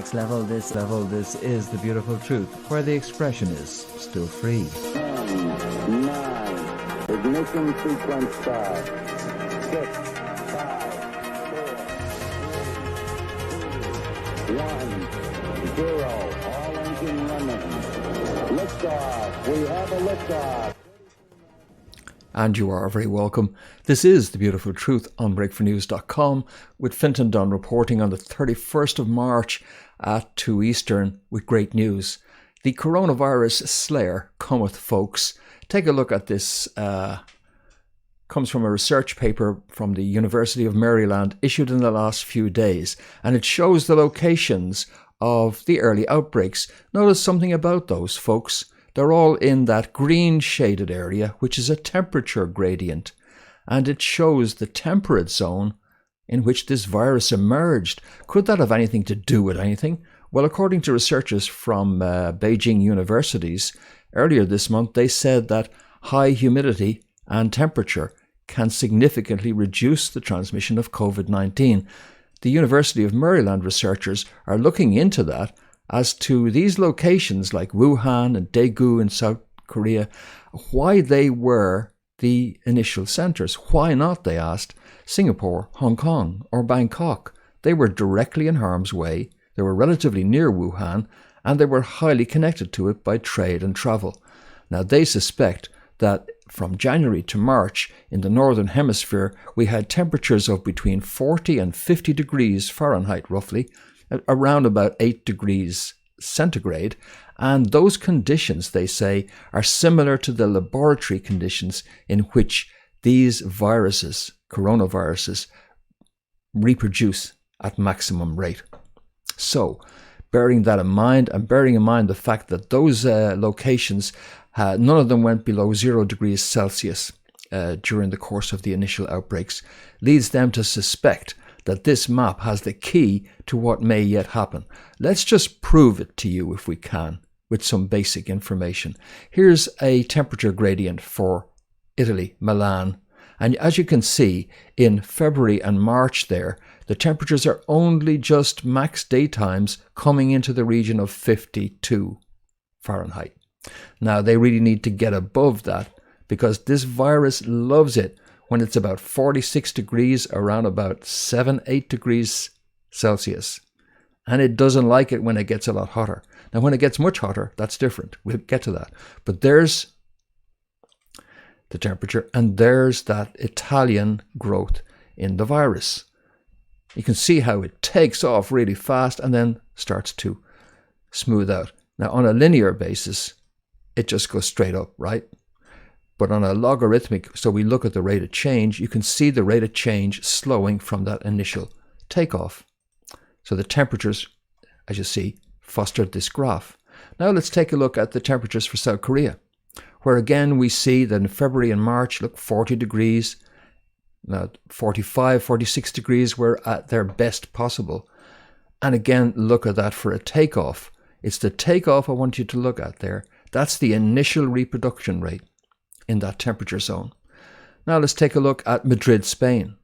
next level. This is the beautiful truth, where the expression is still free. 10, 9, ignition sequence start. 6, 5, 4, 3, 2, 1, 0. All engine running. Liftoff. We have a liftoff. And you are very welcome. This is The Beautiful Truth on breakfornews.com with Fintan Dunne reporting on the 31st of March at 2 Eastern with great news. The coronavirus slayer cometh, folks. Take a look at this. Comes from a research paper from the University of Maryland issued in the last few days, and it shows the locations of the early outbreaks. Notice something about those, folks. They're all in that green shaded area, which is a temperature gradient, and it shows the temperate zone in which this virus emerged. Could that have anything to do with anything? Well, according to researchers from Beijing universities, earlier this month, they said that high humidity and temperature can significantly reduce the transmission of COVID-19. The University of Maryland researchers are looking into that as to these locations like Wuhan and Daegu in South Korea, why they were the initial centres. Why not, they asked, Singapore, Hong Kong or Bangkok? They were directly in harm's way, they were relatively near Wuhan, and they were highly connected to it by trade and travel. Now they suspect that from January to March in the Northern Hemisphere we had temperatures of between 40 and 50 degrees Fahrenheit roughly, around about 8 degrees centigrade, and those conditions, they say, are similar to the laboratory conditions in which these viruses, coronaviruses, reproduce at maximum rate. So, bearing that in mind, and bearing in mind the fact that those locations, none of them went below 0 degrees Celsius during the course of the initial outbreaks, leads them to suspect that this map has the key to what may yet happen. Let's just prove it to you if we can with some basic information. Here's a temperature gradient for Italy, Milan. And as you can see, in February and March there, the temperatures are only just max daytimes coming into the region of 52 Fahrenheit. Now, they really need to get above that because this virus loves it when it's about 46 degrees, around about 7-8 degrees Celsius. And it doesn't like it when it gets a lot hotter. Now, when it gets much hotter, that's different. We'll get to that. But there's the temperature, and there's that Italian growth in the virus. You can see how it takes off really fast and then starts to smooth out. Now, on a linear basis, it just goes straight up, right? But on a logarithmic, so we look at the rate of change, you can see the rate of change slowing from that initial takeoff. So the temperatures, as you see, fostered this graph. Now let's take a look at the temperatures for South Korea, where again we see that in February and March, look, 40 degrees, now 45, 46 degrees were at their best possible. And again, look at that for a takeoff. It's the takeoff I want you to look at there. That's the initial reproduction rate in that temperature zone. Now let's take a look at Madrid, Spain.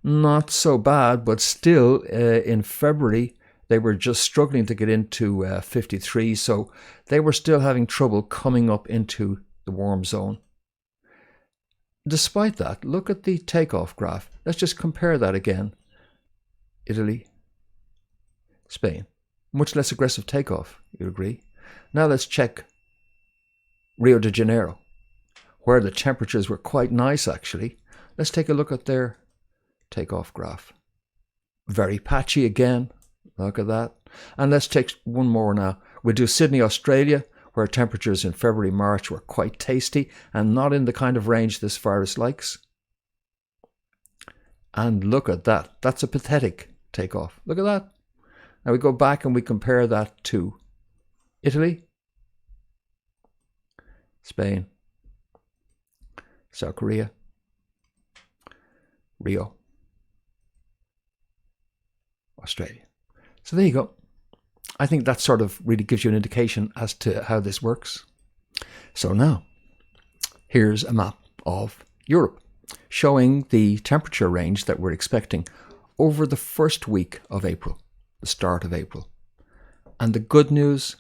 Not so bad, but still in February they were just struggling to get into 53, so they were still having trouble coming up into the warm zone. Despite that, look at the takeoff graph. Let's just compare that again. Italy, Spain. Much less aggressive takeoff, you agree? Now let's check Rio de Janeiro, where the temperatures were quite nice actually. Let's take a look at their takeoff graph. Very patchy again. Look at that. And let's take one more now. We'll do Sydney, Australia, where temperatures in February, March were quite tasty and not in the kind of range this virus likes. And look at that. That's a pathetic takeoff. Look at that. Now we go back and we compare that to Italy, Spain, South Korea, Rio, Australia. So there you go. I think that sort of really gives you an indication as to how this works. So now, here's a map of Europe showing the temperature range that we're expecting over the first week of April, the start of April. And the good news,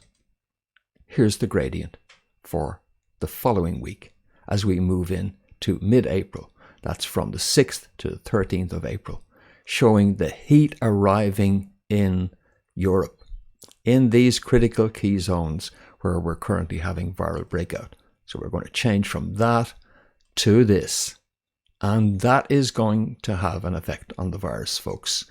here's the gradient for the following week as we move in to mid-April. That's from the 6th to the 13th of April, showing the heat arriving in Europe, in these critical key zones where we're currently having viral breakout. So we're going to change from that to this. And that is going to have an effect on the virus, folks.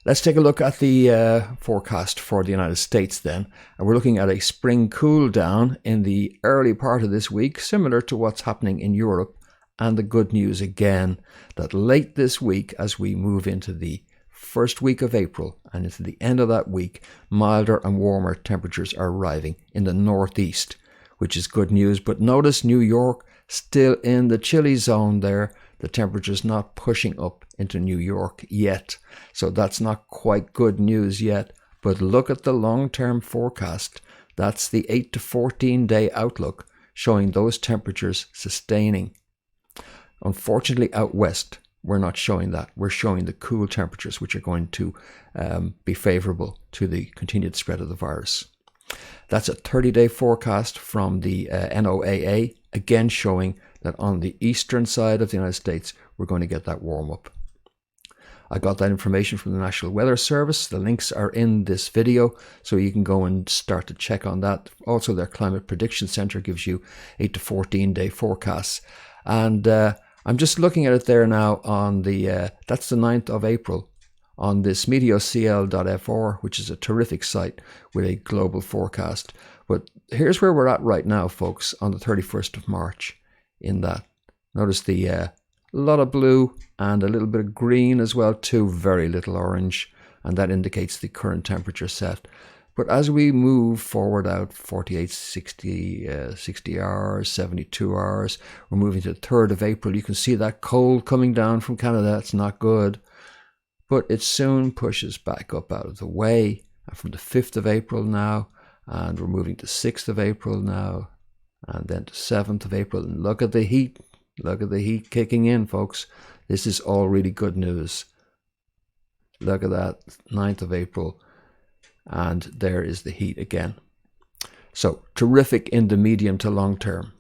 Let's take a look at the forecast for the United States then. And we're looking at a spring cool down in the early part of this week, similar to what's happening in Europe. And the good news again, that late this week, as we move into the first week of April and into the end of that week, milder and warmer temperatures are arriving in the northeast, which is good news. But notice New York still in the chilly zone there. The temperature's not pushing up into New York yet. So that's not quite good news yet. But look at the long-term forecast. That's the 8 to 14 day outlook showing those temperatures sustaining. Unfortunately, out west, we're not showing that. We're showing the cool temperatures, which are going to be favorable to the continued spread of the virus. That's a 30-day forecast from the NOAA, again showing that on the eastern side of the United States, we're going to get that warm up. I got that information from the National Weather Service. The links are in this video, so you can go and start to check on that. Also, their Climate Prediction Center gives you 8 to 14 day forecasts. And I'm just looking at it there now on the, that's the 9th of April, on this meteocl.fr, which is a terrific site with a global forecast. But here's where we're at right now, folks, on the 31st of March in that. Notice the lot of blue and a little bit of green as well too, very little orange, and that indicates the current temperature set. But as we move forward out 48, 60 hours, 72 hours, we're moving to the 3rd of April. You can see that cold coming down from Canada. It's not good. But it soon pushes back up out of the way. And from the 5th of April now, and we're moving to 6th of April now, and then to 7th of April. And look at the heat. Look at the heat kicking in, folks. This is all really good news. Look at that, 9th of April. And there is the heat again. So terrific in the medium to long term.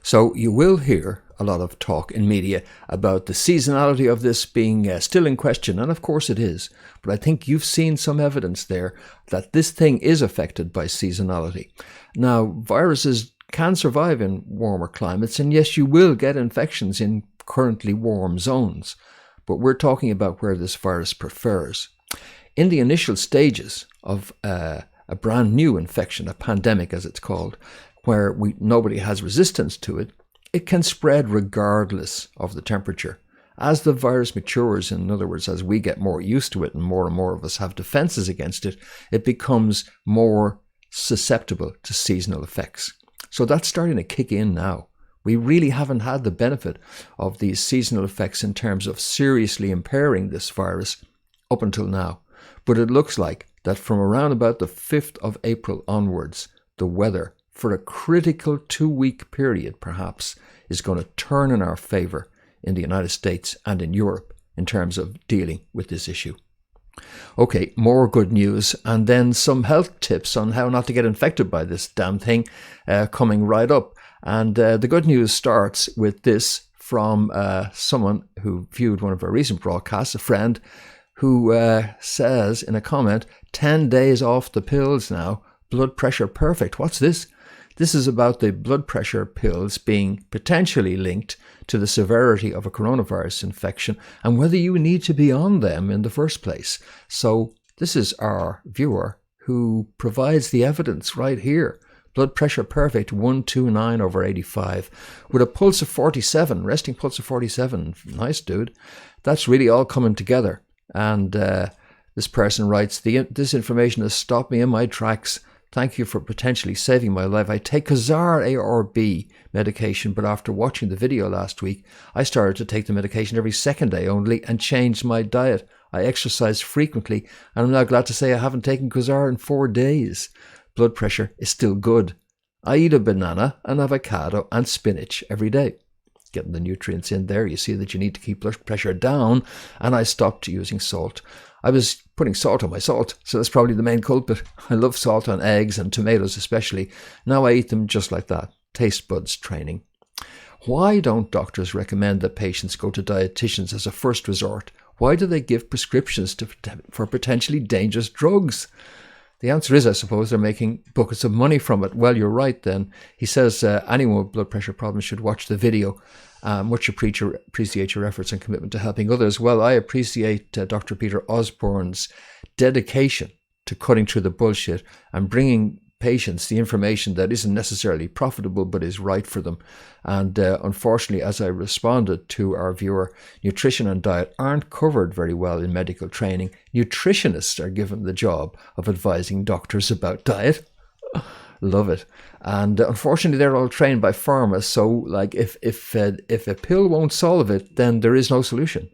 So you will hear a lot of talk in media about the seasonality of this being still in question. And of course it is. But I think you've seen some evidence there that this thing is affected by seasonality. Now, viruses can survive in warmer climates. And yes, you will get infections in currently warm zones. But we're talking about where this virus prefers. In the initial stages of a brand new infection, a pandemic as it's called, where nobody has resistance to it, it can spread regardless of the temperature. As the virus matures, in other words, as we get more used to it and more of us have defenses against it, it becomes more susceptible to seasonal effects. So that's starting to kick in now. We really haven't had the benefit of these seasonal effects in terms of seriously impairing this virus up until now. But it looks like that from around about the 5th of April onwards, the weather for a critical 2-week period perhaps is going to turn in our favor in the United States and in Europe in terms of dealing with this issue. Okay, more good news and then some health tips on how not to get infected by this damn thing coming right up. And the good news starts with this from someone who viewed one of our recent broadcasts, a friend, who says in a comment, 10 days off the pills now, blood pressure perfect. What's this? This is about the blood pressure pills being potentially linked to the severity of a coronavirus infection and whether you need to be on them in the first place. So this is our viewer who provides the evidence right here. Blood pressure perfect, 129/85, with a pulse of 47, resting pulse of 47. Nice, dude. That's really all coming together. And this person writes, this information has stopped me in my tracks. Thank you for potentially saving my life. I take Kazar A or B medication, but after watching the video last week, I started to take the medication every second day only and changed my diet. I exercise frequently, and I'm now glad to say I haven't taken Kazar in 4 days. Blood pressure is still good. I eat a banana, an avocado, and spinach every day. Getting the nutrients in there, you see that you need to keep blood pressure down, and I stopped using salt. I was putting salt on my salt, so that's probably the main culprit. I love salt on eggs and tomatoes especially. Now I eat them just like that. Taste buds training. Why don't doctors recommend that patients go to dietitians as a first resort? Why do they give prescriptions for potentially dangerous drugs? The answer is, I suppose, they're making buckets of money from it. Well, you're right then. He says anyone with blood pressure problems should watch the video. Much appreciate your efforts and commitment to helping others. Well, I appreciate Dr. Peter Osborne's dedication to cutting through the bullshit and bringing patients the information that isn't necessarily profitable but is right for them. And unfortunately, as I responded to our viewer, nutrition and diet aren't covered very well in medical training. Nutritionists are given the job of advising doctors about diet. Love it. And unfortunately, they're all trained by pharma. So like if a pill won't solve it, then there is no solution.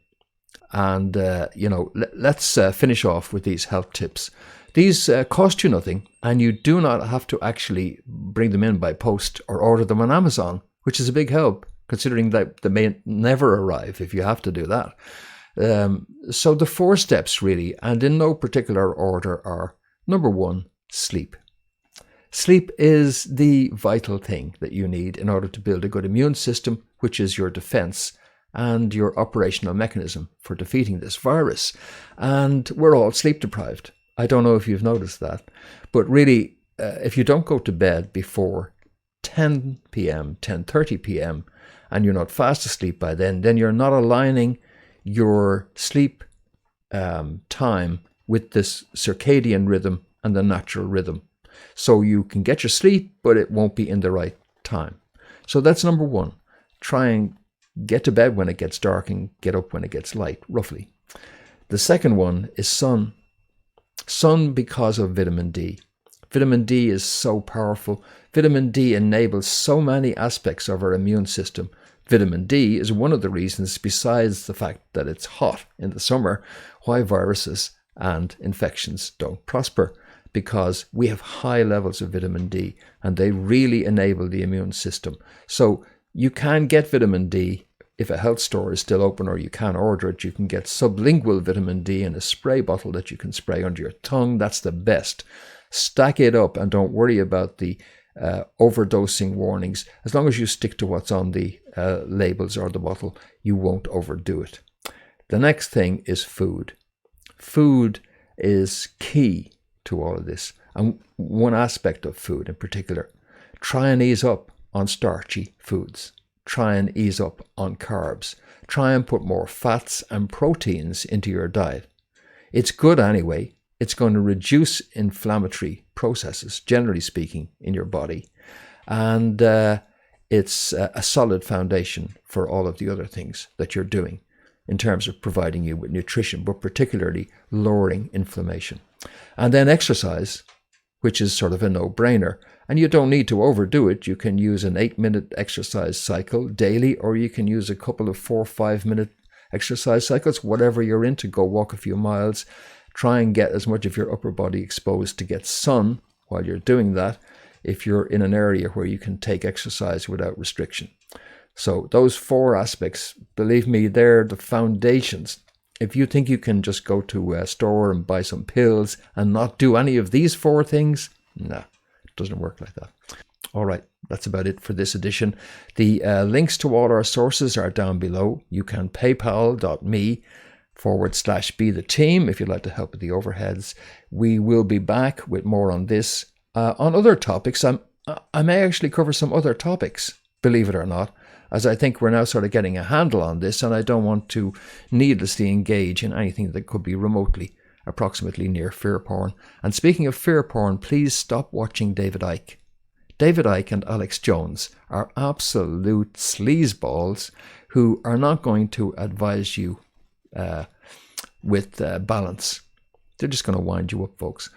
And, let's finish off with these health tips. These cost you nothing, and you do not have to actually bring them in by post or order them on Amazon, which is a big help, considering that they may never arrive if you have to do that. So the 4 steps really, and in no particular order, are: number 1, sleep. Sleep is the vital thing that you need in order to build a good immune system, which is your defense and your operational mechanism for defeating this virus. And we're all sleep deprived. I don't know if you've noticed that, but really, if you don't go to bed before 10 p.m., 10:30 p.m., and you're not fast asleep by then you're not aligning your sleep time with this circadian rhythm and the natural rhythm. So you can get your sleep, but it won't be in the right time. So that's number 1. Try and get to bed when it gets dark and get up when it gets light, roughly. The second one is sun. Sun because of vitamin D. Vitamin D is so powerful. Vitamin D enables so many aspects of our immune system. Vitamin D is one of the reasons, besides the fact that it's hot in the summer, why viruses and infections don't prosper, because we have high levels of vitamin D and they really enable the immune system. So you can get vitamin D if a health store is still open, or you can order it. You can get sublingual vitamin D in a spray bottle that you can spray under your tongue. That's the best. Stack it up and don't worry about the overdosing warnings. As long as you stick to what's on the labels or the bottle, you won't overdo it. The next thing is food. Food is key to all of this. And one aspect of food in particular, try and ease up on starchy foods. Try and ease up on carbs. Try and put more fats and proteins into your diet. It's good anyway. It's going to reduce inflammatory processes, generally speaking, in your body. And it's a solid foundation for all of the other things that you're doing in terms of providing you with nutrition, but particularly lowering inflammation. And then exercise, which is sort of a no-brainer. And you don't need to overdo it. You can use an 8-minute exercise cycle daily, or you can use a couple of 4 or 5-minute exercise cycles, whatever you're into. Go walk a few miles. Try and get as much of your upper body exposed to get sun while you're doing that, if you're in an area where you can take exercise without restriction. So those 4 aspects, believe me, they're the foundations. If you think you can just go to a store and buy some pills and not do any of these 4 things, nah. Doesn't work like that. All right, that's about it for this edition. The links to all our sources are down below. You can paypal.me/be the team if you'd like to help with the overheads. We will be back with more on this. On other topics, I may actually cover some other topics, believe it or not, as I think we're now sort of getting a handle on this, and I don't want to needlessly engage in anything that could be remotely approximately near fear porn. And speaking of fear porn, please stop watching David Icke. David Icke and Alex Jones are absolute sleazeballs who are not going to advise you with balance. They're just going to wind you up, folks.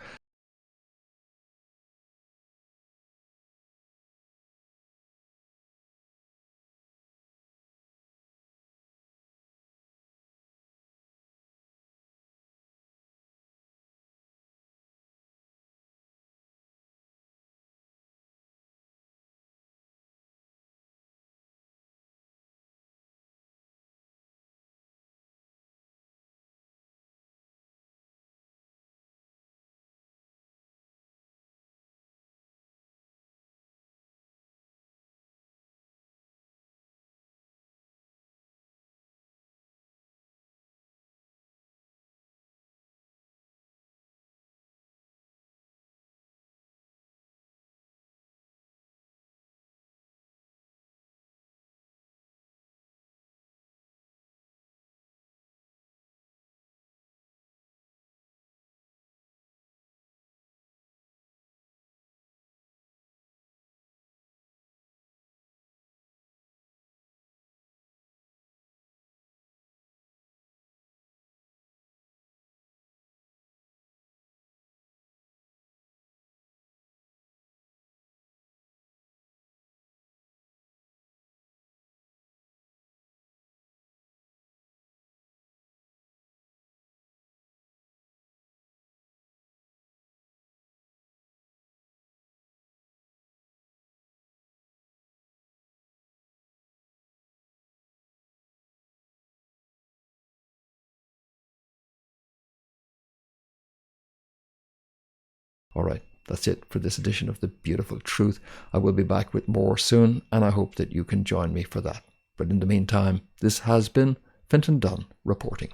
All right, that's it for this edition of The Beautiful Truth. I will be back with more soon, and I hope that you can join me for that. But in the meantime, this has been Fintan Dunne reporting.